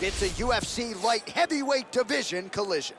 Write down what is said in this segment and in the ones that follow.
It's a UFC light heavyweight division collision.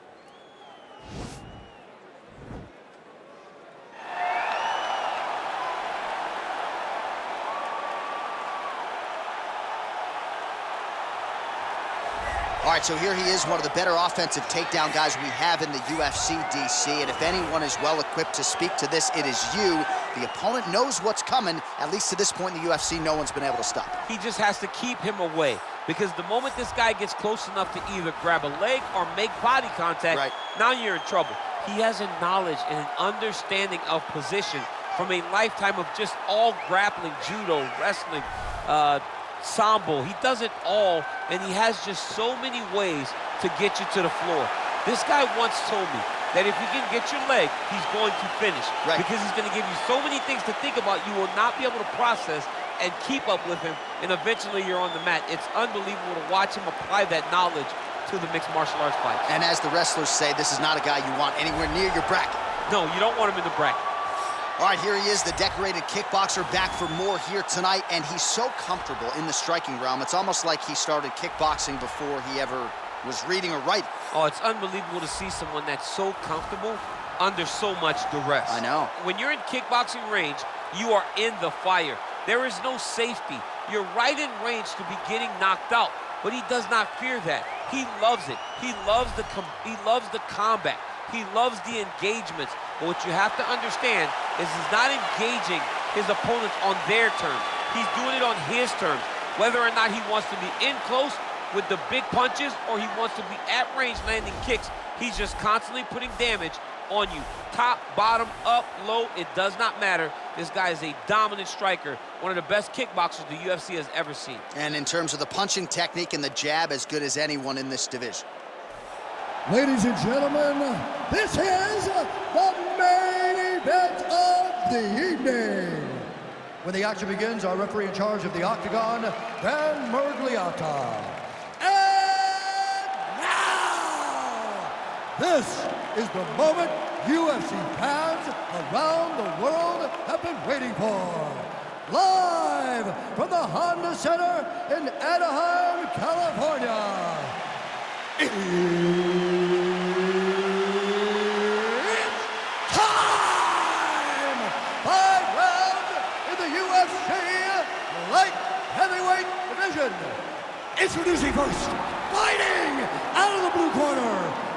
All right, so here he is, one of the better offensive takedown guys we have in the UFC, DC. And if anyone is well-equipped to speak to this, it is you. The opponent knows what's coming. At least to this point in the UFC, no one's been able to stop him. He just has to keep him away, because the moment this guy gets close enough to either grab a leg or make body contact, now you're in trouble. He has a knowledge and an understanding of position from a lifetime of just all grappling, judo, wrestling, sambo. He does it all, and he has just so many ways to get you to the floor. This guy once told me that if you can get your leg, he's going to finish. Because he's going to give you so many things to think about, you will not be able to process and keep up with him, and eventually you're on the mat. It's unbelievable to watch him apply that knowledge to the mixed martial arts fight. And as the wrestlers say, this is not a guy you want anywhere near your bracket. No, you don't want him in the bracket. All right, here he is, the decorated kickboxer, back for more here tonight, and he's so comfortable in the striking realm. It's almost like he started kickboxing before he ever was reading or writing. Oh, it's unbelievable to see someone that's so comfortable under so much duress. I know. When you're in kickboxing range, you are in the fire. There is no safety. You're right in range to be getting knocked out, but he does not fear that. He loves it. He loves the combat. He loves the engagements. But what you have to understand is he's not engaging his opponents on their terms. He's doing it on his terms. Whether or not he wants to be in close with the big punches or he wants to be at range landing kicks, he's just constantly putting damage on you. Top, bottom, up, low, it does not matter. This guy is a dominant striker, one of the best kickboxers the UFC has ever seen. And in terms of the punching technique and the jab, as good as anyone in this division. Ladies and gentlemen, this is the main event of the evening. When the action begins, our referee in charge of the Octagon, Dan Mergliata. And now, this is the moment UFC fans around the world have been waiting for. Live from the Honda Center in Anaheim, California. It's time! 5 rounds in the UFC light heavyweight division. Introducing first, fighting out of the blue corner.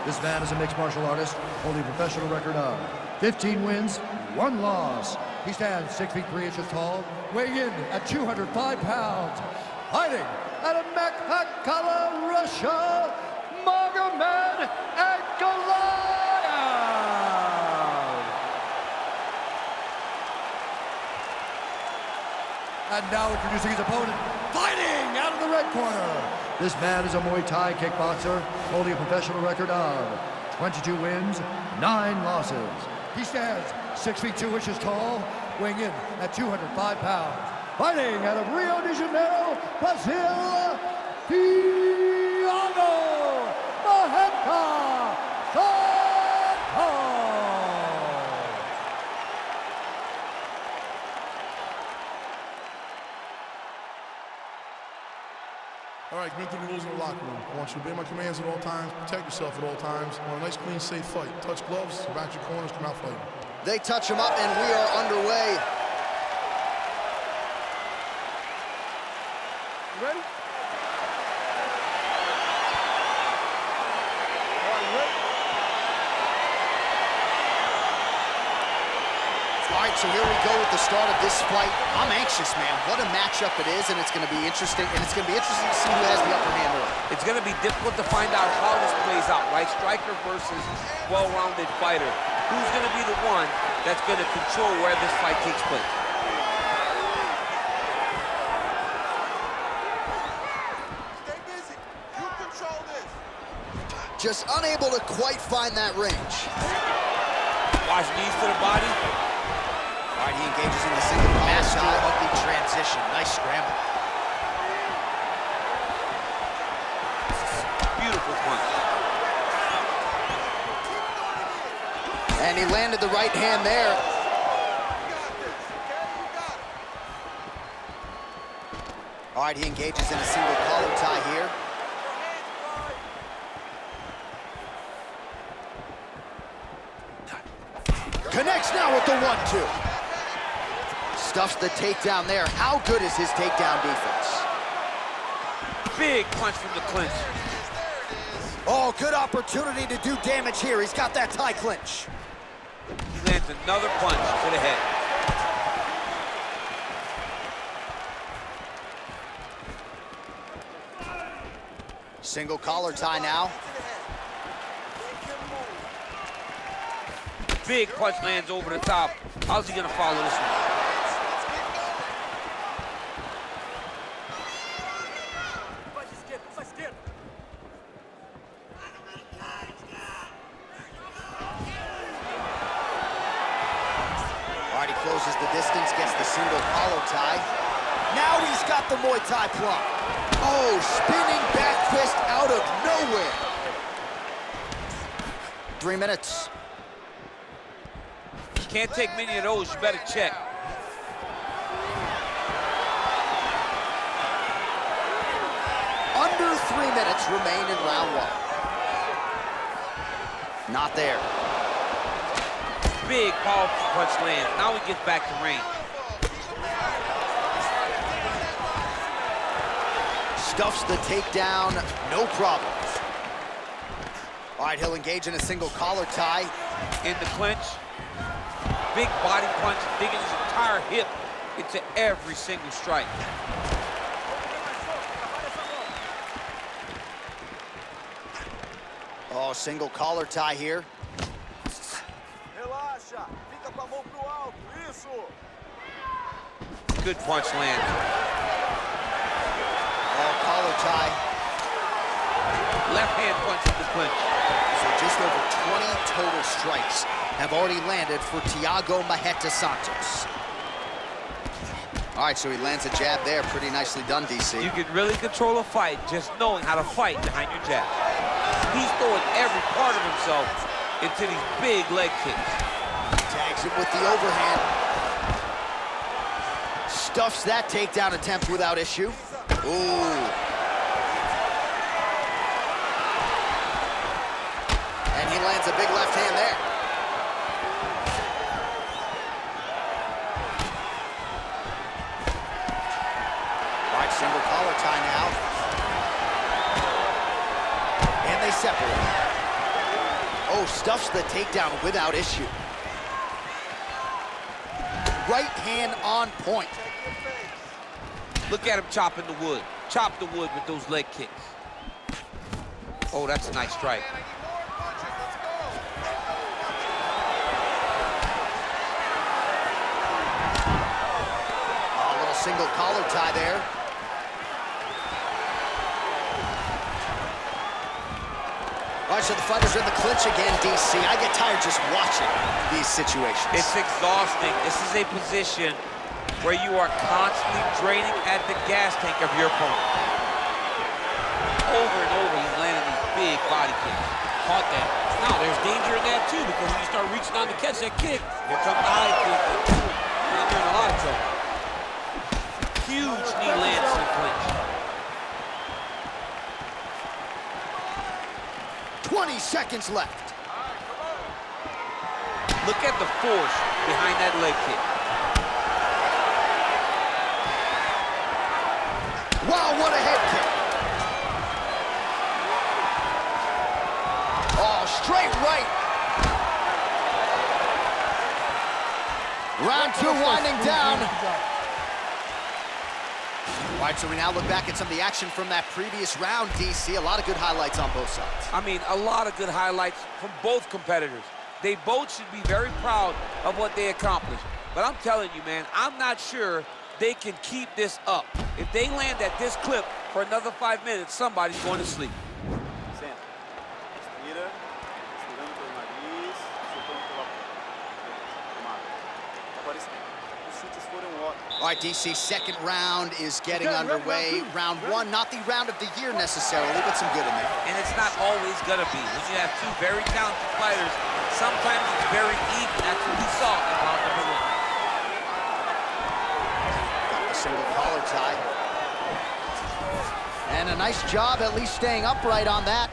This man is a mixed martial artist, holding a professional record of 15 wins, 1 loss. He stands 6 feet 3 inches tall, weighing in at 205 pounds. Fighting out of Magomed, Russia, Magomed Ankalaev. And now introducing his opponent, fighting out of the red corner. This man is a Muay Thai kickboxer, holding a professional record of 22 wins, 9 losses. He stands 6 feet 2 inches tall, weighing in at 205 pounds. Fighting out of Rio de Janeiro, Brazil, Thiago Santos. All right, commit to the rules in the locker room. I want you to obey my commands at all times, protect yourself at all times. I want a nice, clean, safe fight. Touch gloves, go back to your corners, come out fighting. They touch him up, and we are underway. You ready? All right, so here we go with the start of this fight. I'm anxious, man. What a matchup it is, and it's going to be interesting. And it's going to be interesting to see who has the upper hand early. It's going to be difficult to find out how this plays out, right? Striker versus well-rounded fighter. Who's going to be the one that's going to control where this fight takes place? Stay busy. You control this. Just unable to quite find that range. Watch knees to the body. All right, he engages in the single master of the transition. Nice scramble. Beautiful punch. And he landed the right hand there. All right, he engages in a single collar tie here. Connects now with the 1-2. Stuffs the takedown there. How good is his takedown defense? Big punch from the clinch. Oh, good opportunity to do damage here. He's got that tie clinch. He lands another punch to the head. Single collar tie now. Big punch lands over the top. How's he gonna follow this one? All right, he closes the distance, gets the single collar tie. Now he's got the Muay Thai plum. Oh, spinning back fist out of nowhere. 3 minutes. Can't take many of those, you better check. Under 3 minutes remain in round 1. Not there. Big, powerful punch lands. Now he gets back to range. Stuffs the takedown, no problem. All right, he'll engage in a single collar tie. In the clinch. Big body punch, digging his entire hip into every single strike. Oh, single collar tie here. Relaxa, fica com a mão pro alto, isso. Good punch lands. Oh, collar tie. Left hand punch in the clinch. So just over 20 total strikes have already landed for Thiago Santos. All right, so he lands a jab there. Pretty nicely done, DC. You can really control a fight just knowing how to fight behind your jab. He's throwing every part of himself into these big leg kicks. Tags him with the overhand. Stuffs that takedown attempt without issue. Ooh. And he lands a big left hand there. All right, single collar tie now. And they separate. Oh, stuffs the takedown without issue. Right hand on point. Look at him chopping the wood. Chop the wood with those leg kicks. Oh, that's a nice strike. A little single collar tie there. All right, so the fighters are in the clinch again, DC. I get tired just watching these situations. It's exhausting. This is a position where you are constantly draining at the gas tank of your opponent. Over and over, he's landing these big body kicks. Caught that. Now, there's danger in that, too, because when you start reaching on to catch that kick, here comes the high kick. And you're in a lot of trouble. Huge knee lands in the clinch. 20 seconds left. Look at the force behind that leg kick. Wow, what a head kick. Oh, straight right. Round 2 winding down. All right, so we now look back at some of the action from that previous round, DC. A lot of good highlights on both sides. I mean, a lot of good highlights from both competitors. They both should be very proud of what they accomplished. But I'm telling you, man, I'm not sure they can keep this up. If they land at this clip for another 5 minutes, somebody's going to sleep. Senta. Respira. Respirando pelo nariz. Soltando pela boca. Agora os chutes foram ótimos. All right, DC, second round is getting underway. Round 1, not the round of the year necessarily, but some good in there. And it's not always going to be. When you have two very talented fighters, sometimes it's very even. That's what we saw in round number 1. Single collar tie. And a nice job at least staying upright on that.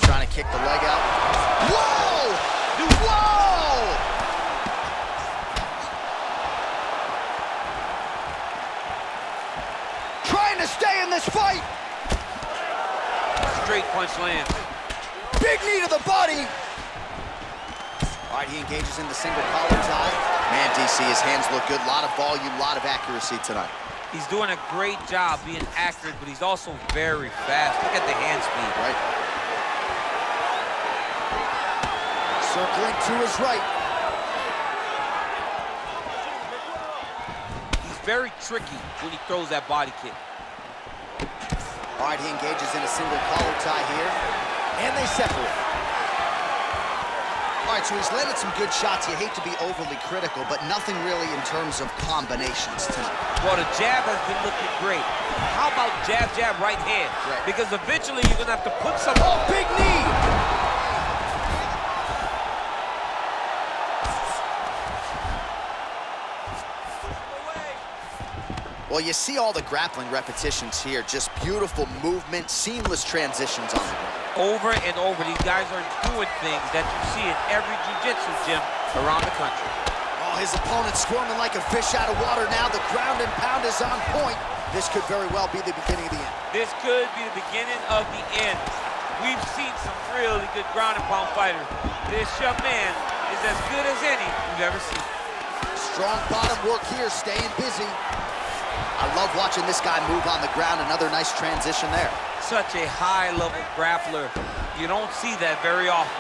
Trying to kick the leg out. Whoa! to stay in this fight. Straight punch lands. Big knee to the body. All right, he engages in the single collar tie. Man, DC, his hands look good. A lot of volume, a lot of accuracy tonight. He's doing a great job being accurate, but he's also very fast. Look at the hand speed. Right. Circling to his right. He's very tricky when he throws that body kick. All right, he engages in a single collar tie here, and they separate. All right, so he's landed some good shots. You hate to be overly critical, but nothing really in terms of combinations tonight. Well, the jab has been looking great. How about jab, jab, right hand? Right. Because eventually you're going to have to put some... Oh, big knee! Well, you see all the grappling repetitions here. Just beautiful movement, seamless transitions on the ground. Over and over, these guys are doing things that you see in every jiu-jitsu gym around the country. Oh, his opponent's squirming like a fish out of water now. The ground and pound is on point. This could very well be the beginning of the end. This could be the beginning of the end. We've seen some really good ground and pound fighters. This young man is as good as any we've ever seen. Strong bottom work here, staying busy. I love watching this guy move on the ground. Another nice transition there. Such a high-level grappler. You don't see that very often.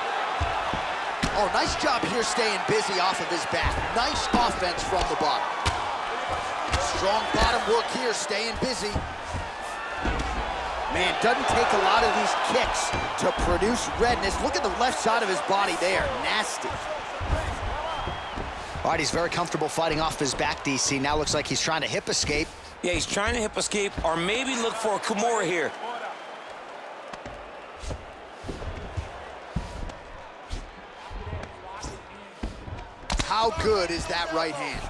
Oh, nice job here staying busy off of his back. Nice offense from the bottom. Strong bottom work here, staying busy. Man, doesn't take a lot of these kicks to produce redness. Look at the left side of his body there. Nasty. All right, he's very comfortable fighting off his back, DC. Now looks like he's trying to hip escape. Yeah, he's trying to hip escape or maybe look for a Kimura here. How good is that right hand?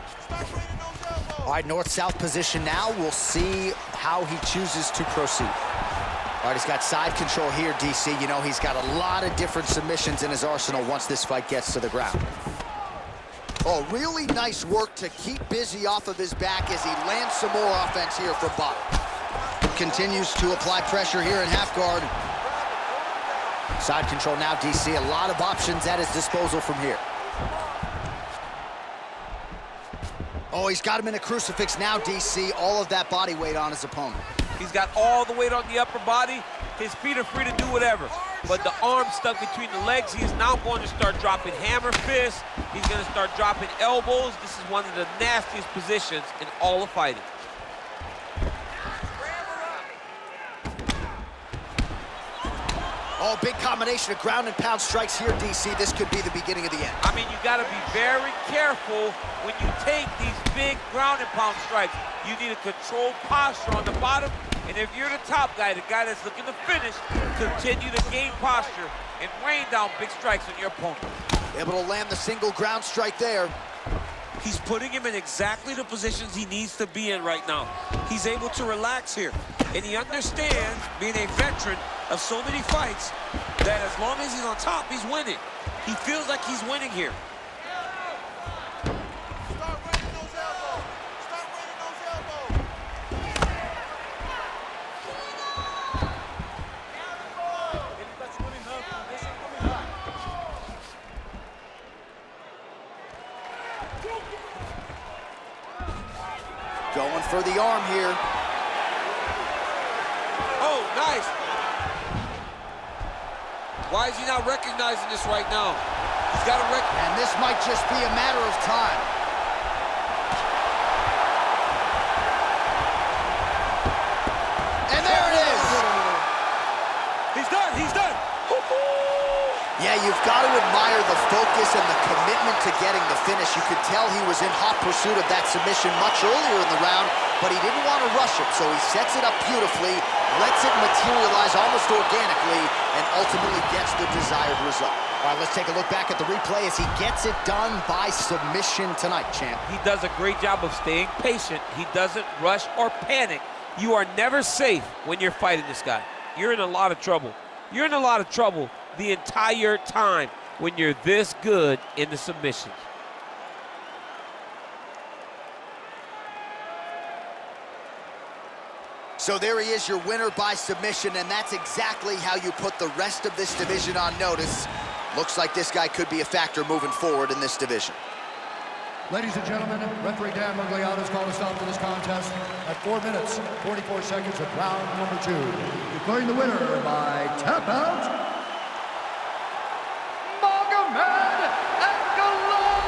All right, north-south position now. We'll see how he chooses to proceed. All right, he's got side control here, DC. You know, he's got a lot of different submissions in his arsenal once this fight gets to the ground. Oh, really nice work to keep busy off of his back as he lands some more offense here from bottom. Continues to apply pressure here in half guard. Side control now, DC. A lot of options at his disposal from here. Oh, he's got him in a crucifix now, DC. All of that body weight on his opponent. He's got all the weight on the upper body. His feet are free to do whatever. But the arm stuck between the legs, he is now going to start dropping hammer fists. He's going to start dropping elbows. This is one of the nastiest positions in all of fighting. Oh, big combination of ground and pound strikes here, DC. This could be the beginning of the end. I mean, you got to be very careful when you take these big ground and pound strikes. You need a controlled posture on the bottom. And if you're the top guy, the guy that's looking to finish, continue to gain posture and rain down big strikes on your opponent. Able to land the single ground strike there. He's putting him in exactly the positions he needs to be in right now. He's able to relax here. And he understands, being a veteran of so many fights, that as long as he's on top, he's winning. He feels like he's winning here. Start running those elbows. Start running those elbows. Going for the arm here. Oh, nice. Why is he not recognizing this right now? He's got to And this might just be a matter of time. And there it is. He's done. He's done. Yeah, you've got to admire the focus and the commitment to getting the finish. You could tell he was in hot pursuit of that submission much earlier in the round, but he didn't want to rush it, so he sets it up beautifully, lets it materialize almost organically, and ultimately gets the desired result. All right, let's take a look back at the replay as he gets it done by submission tonight, champ. He does a great job of staying patient. He doesn't rush or panic. You are never safe when you're fighting this guy. You're in a lot of trouble. You're in a lot of trouble the entire time when you're this good in the submissions. So there he is, your winner by submission, and that's exactly how you put the rest of this division on notice. Looks like this guy could be a factor moving forward in this division. Ladies and gentlemen, referee Dan Magomed has called a stop to this contest at 4 minutes, 44 seconds of round number 2. Declaring the winner by tap out, Magomed Ankalaev!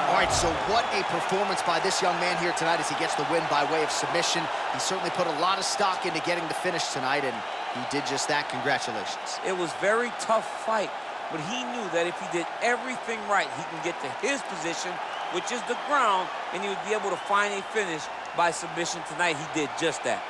All right, so what a performance by this young man here tonight as he gets the win by way of submission. He certainly put a lot of stock into getting the finish tonight, and he did just that. Congratulations. It was a very tough fight, but he knew that if he did everything right, he can get to his position, which is the ground, and he would be able to find a finish by submission tonight. He did just that.